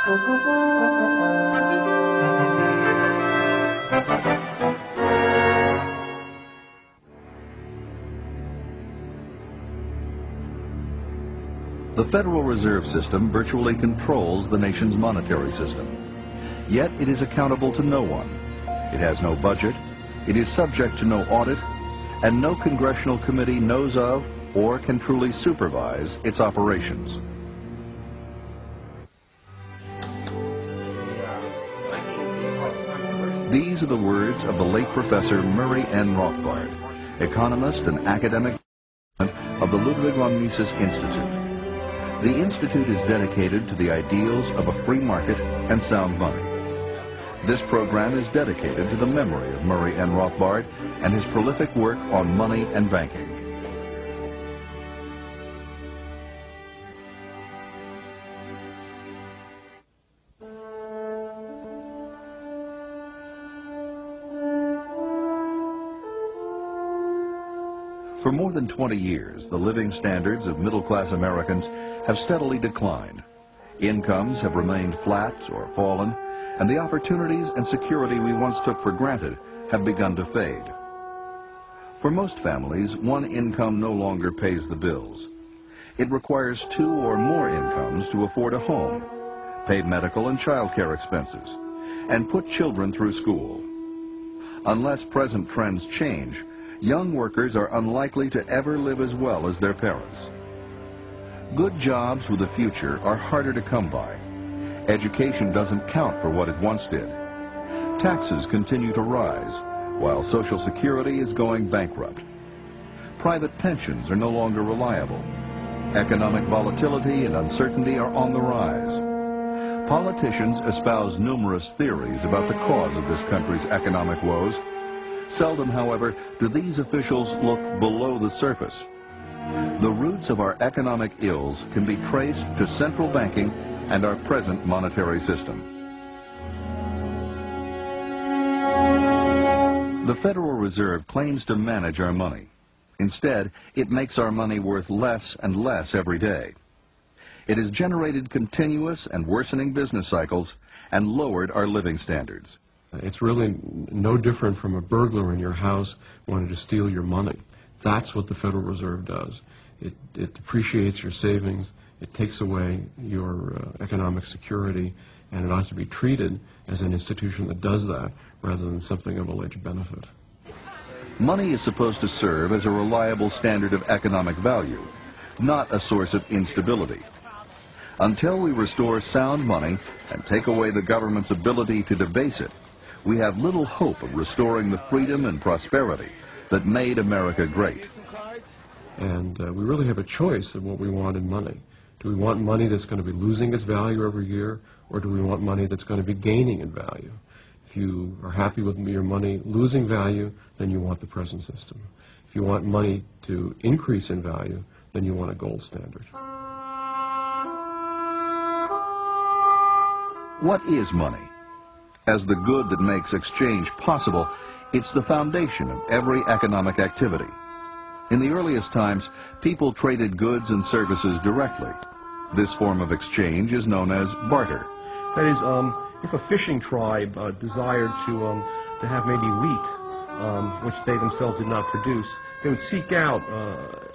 The Federal Reserve System virtually controls the nation's monetary system. Yet it is accountable to no one. It has no budget, it is subject to no audit, and no congressional committee knows of or can truly supervise its operations. These are the words of the late Professor Murray N. Rothbard, economist and academic of the Ludwig von Mises Institute. The Institute is dedicated to the ideals of a free market and sound money. This program is dedicated to the memory of Murray N. Rothbard and his prolific work on money and banking. For more than 20 years, the living standards of middle-class Americans have steadily declined. Incomes have remained flat or fallen, and the opportunities and security we once took for granted have begun to fade. For most families, one income no longer pays the bills. It requires two or more incomes to afford a home, pay medical and child care expenses, and put children through school. Unless present trends change, young workers are unlikely to ever live as well as their parents. Good jobs with a future are harder to come by. Education doesn't count for what it once did. Taxes continue to rise, while Social Security is going bankrupt. Private pensions are no longer reliable. Economic volatility and uncertainty are on the rise. Politicians espouse numerous theories about the cause of this country's economic woes. Seldom, however, do these officials look below the surface. The roots of our economic ills can be traced to central banking and our present monetary system. The Federal Reserve claims to manage our money. Instead, it makes our money worth less and less every day. It has generated continuous and worsening business cycles and lowered our living standards. It's really no different from a burglar in your house wanting to steal your money. That's what the Federal Reserve does. It depreciates your savings, it takes away your economic security, and it ought to be treated as an institution that does that rather than something of alleged benefit. Money is supposed to serve as a reliable standard of economic value, not a source of instability. Until we restore sound money and take away the government's ability to debase it, we have little hope of restoring the freedom and prosperity that made America great. And we really have a choice of what we want in money. Do we want money that's going to be losing its value every year, or do we want money that's going to be gaining in value? If you are happy with your money losing value, then you want the present system. If you want money to increase in value, then you want a gold standard. What is money? As the good that makes exchange possible, it's the foundation of every economic activity. In the earliest times, people traded goods and services directly. This form of exchange is known as barter. That is, if a fishing tribe desired to have maybe wheat, which they themselves did not produce, they would seek out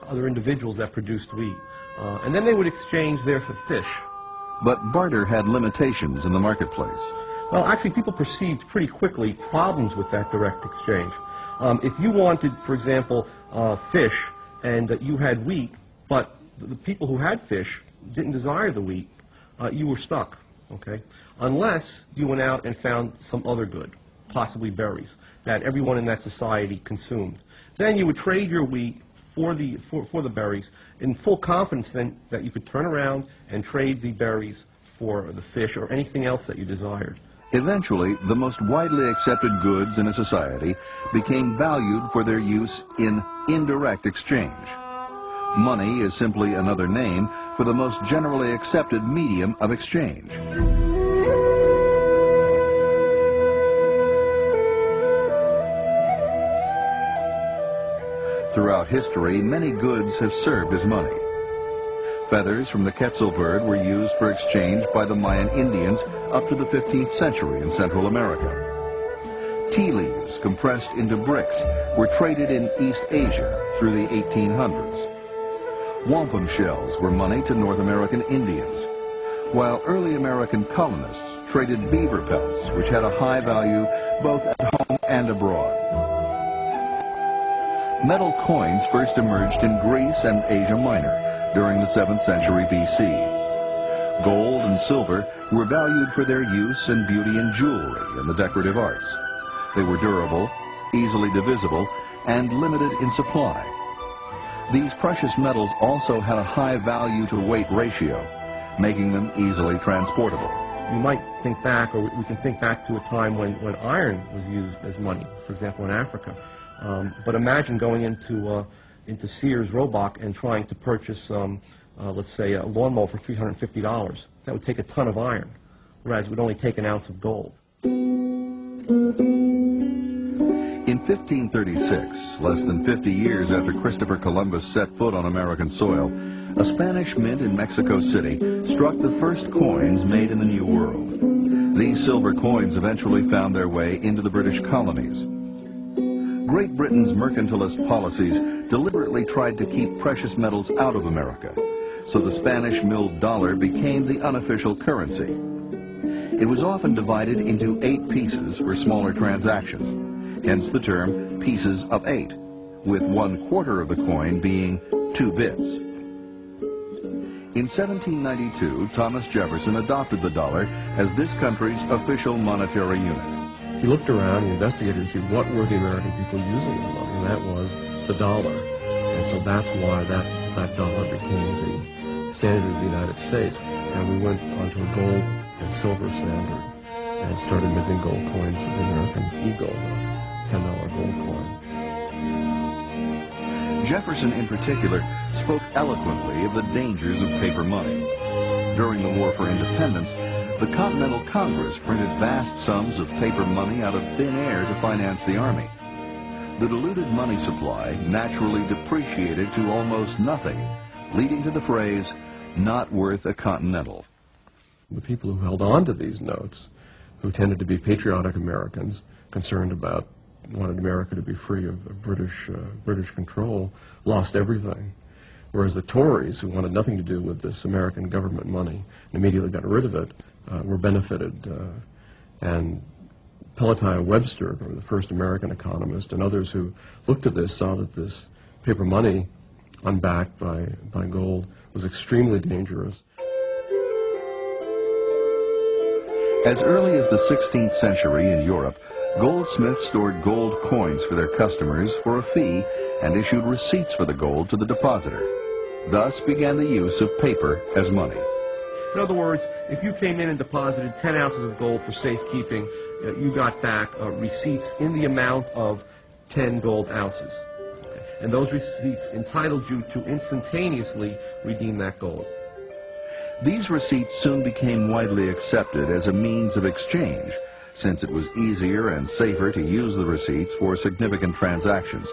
other individuals that produced wheat, and then they would exchange there for fish. But barter had limitations in the marketplace. Well, actually, people perceived pretty quickly problems with that direct exchange. If you wanted, for example, fish, and you had wheat, but the people who had fish didn't desire the wheat, you were stuck, okay? Unless you went out and found some other good, possibly berries, that everyone in that society consumed. Then you would trade your wheat for the berries in full confidence then that you could turn around and trade the berries for the fish or anything else that you desired. Eventually, the most widely accepted goods in a society became valued for their use in indirect exchange. Money is simply another name for the most generally accepted medium of exchange. Throughout history, many goods have served as money. Feathers from the Quetzal bird were used for exchange by the Mayan Indians up to the 15th century in Central America. Tea leaves compressed into bricks were traded in East Asia through the 1800s. Wampum shells were money to North American Indians, while early American colonists traded beaver pelts, which had a high value both at home and abroad. Metal coins first emerged in Greece and Asia Minor during the 7th century BC. Gold and silver were valued for their use in beauty and jewelry and the decorative arts. They were durable, easily divisible, and limited in supply. These precious metals also had a high value-to-weight ratio, making them easily transportable. You might think back, or we can think back to a time when iron was used as money, for example, in Africa. But imagine going into Sears Roebuck and trying to purchase, let's say, a lawnmower for $350. That would take a ton of iron, whereas it would only take an ounce of gold. In 1536, less than 50 years after Christopher Columbus set foot on American soil, a Spanish mint in Mexico City struck the first coins made in the New World. These silver coins eventually found their way into the British colonies. Great Britain's mercantilist policies deliberately tried to keep precious metals out of America, so the Spanish milled dollar became the unofficial currency. It was often divided into 8 pieces for smaller transactions, hence the term pieces of 8, with 1/4 of the coin being 2 bits. In 1792, Thomas Jefferson adopted the dollar as this country's official monetary unit. He looked around, he investigated to see what were the American people using as money, and that was the dollar. And so that's why that dollar became the standard of the United States. And we went onto a gold and silver standard and started minting gold coins with the American Eagle, a $10 gold coin. Jefferson, in particular, spoke eloquently of the dangers of paper money. During the War for Independence, the Continental Congress printed vast sums of paper money out of thin air to finance the Army. The diluted money supply naturally depreciated to almost nothing, leading to the phrase, "not worth a Continental." The people who held on to these notes, who tended to be patriotic Americans, concerned about, wanted America to be free of British control, lost everything. Whereas the Tories, who wanted nothing to do with this American government money and immediately got rid of it, were benefited. And Peloton Webster, the first American economist, and others who looked at this saw that this paper money, unbacked by gold, was extremely dangerous. As early as the 16th century in Europe, goldsmiths stored gold coins for their customers for a fee and issued receipts for the gold to the depositor. Thus began the use of paper as money. In other words, if you came in and deposited 10 ounces of gold for safekeeping, you got back receipts in the amount of 10 gold ounces. Okay. And those receipts entitled you to instantaneously redeem that gold. These receipts soon became widely accepted as a means of exchange, since it was easier and safer to use the receipts for significant transactions.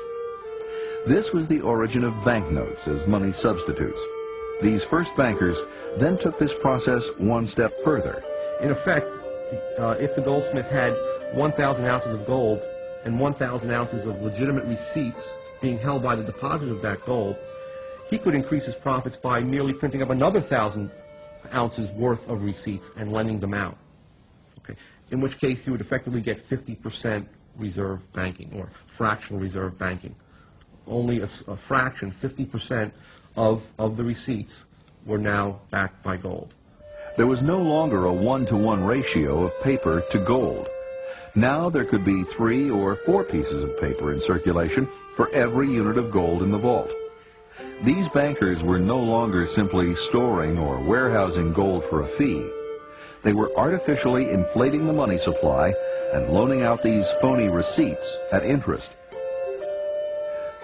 This was the origin of banknotes as money substitutes. These first bankers then took this process one step further. In effect, if the goldsmith had 1,000 ounces of gold and 1,000 ounces of legitimate receipts being held by the depositor of that gold, he could increase his profits by merely printing up another 1,000 ounces worth of receipts and lending them out. Okay. In which case you would effectively get 50% reserve banking or fractional reserve banking. Only a fraction, 50% of the receipts were now backed by gold. There was no longer a 1-to-1 ratio of paper to gold. Now there could be 3 or 4 pieces of paper in circulation for every unit of gold in the vault. These bankers were no longer simply storing or warehousing gold for a fee. They were artificially inflating the money supply and loaning out these phony receipts at interest.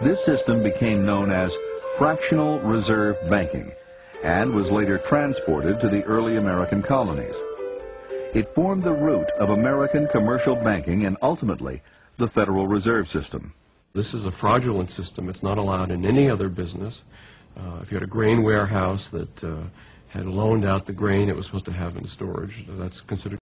This system became known as fractional reserve banking and was later transported to the early American colonies. It formed the root of American commercial banking and ultimately the Federal Reserve System. This is a fraudulent system. It's not allowed in any other business. If you had a grain warehouse that had loaned out the grain it was supposed to have in storage, that's considered